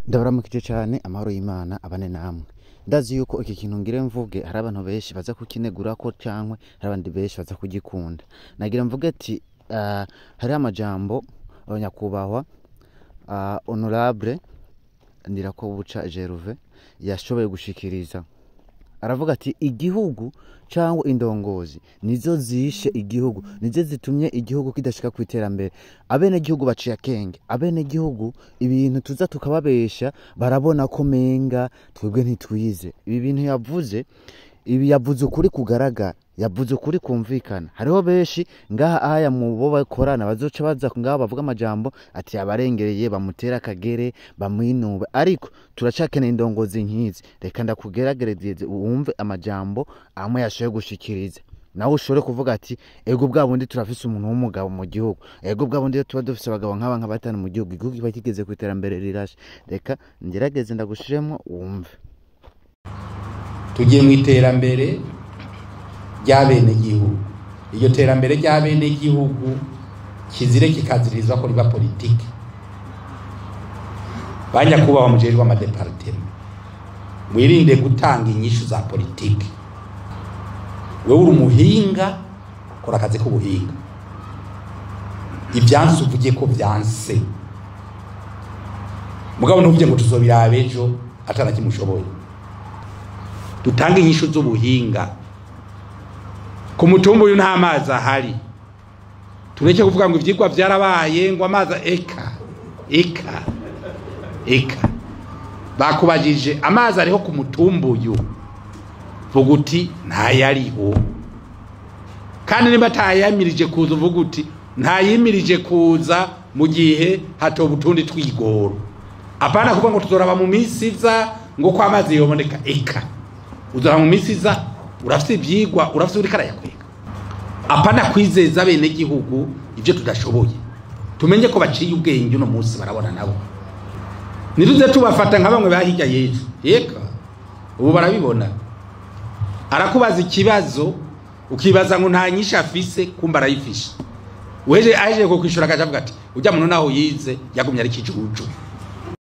Ndabaramukije cyane amahoro y'Imana abane namwe. Ndazi yuko iki kintu ngire mvuge hari abantu benshi baza kukinegura ko cyangwa hari abandi benshi baza kugikunda. Nagira mvuge ati hari amajambo abanyakubahwa honorable Ndirakobuca Gervais yashoboye gushikiriza. Aravuga ati igihugu cyangwa indongozi nizo zishe igihugu, nizo zitumye igihugu kidashika ku iterambere. Abene gihugu baciye akenge, abene gihugu ibintu tuza tukababesha barabona ko menga twebwe ntitwize. Ibi bintu yavuze, ibi yavuze ukuri kugaragara, yavuze ukuri kumvikana. Hariho benshi ngaha aya mu bo bakorana bazoca baza ngaha bavuga amajambo ati abarengereye bamutera akagere bamwinube, ariko turacakeneye indongozi nkizi. Reka ndakugeragereze wumve amajambo amwe yashoye gushikiriza, nawe ushobore kuvuga ati ego bwa bundi turafise umuntu w'umugabo mu gihugu, ego bwa bundi tuba dufise abagabo nk'aba batanu mu gihugu, igihugu kiba kigeze ku iterambere rirashe. Reka ngerageze ndagushiremo wumve. Tugiye mu iterambere ry'abene gihugu. Iyo terambere ry'abene gihugu kizire kikazirizwa ko riba politike. Banya kuba bamujejwe amadepartement, mwirinde gutanga inyishu za politike. Wewe uri umuhinga, kora akazi k'ubuhinga. Ibyansi uvuge ko byanse, mugabo ntuvuge ngo tuzobirabe ejo atana kimushoboye. Dutanga inyishu z'ubuhinga. Ku mutumba uyu nta mazi ahari, tureke kuvuga ngo ivyigwa vyarabaye ngo amazi eka bakubajije amazi ariho ku mutumba uyu, vuga uti ntayariho. Kandi niba atayamirije kuza uvuga uti ntayimirije kuza mu gihe hatoba utundi twigoro. Apana kuvuga ngo tuzoraba mu misi iza ngo kwa amazi yoboneka. Eka uzora mu misi iza urafite ibyigwa, urafite uri karayakwega. Apana kwizeza bene gihugu ibyo tudashoboye. Tumenye ko baciye ubwenge uno munsi barabona nabo. Niruze tubafata nka bamwe bahijya yejo. Eka ubu barabibona. Arakubaza ikibazo ukibaza ngo nta nyisha afise, kumba arayifisha. Weje aje ko kwishura akavuga ati ujya muntu naho yize yagumye ari kijuju.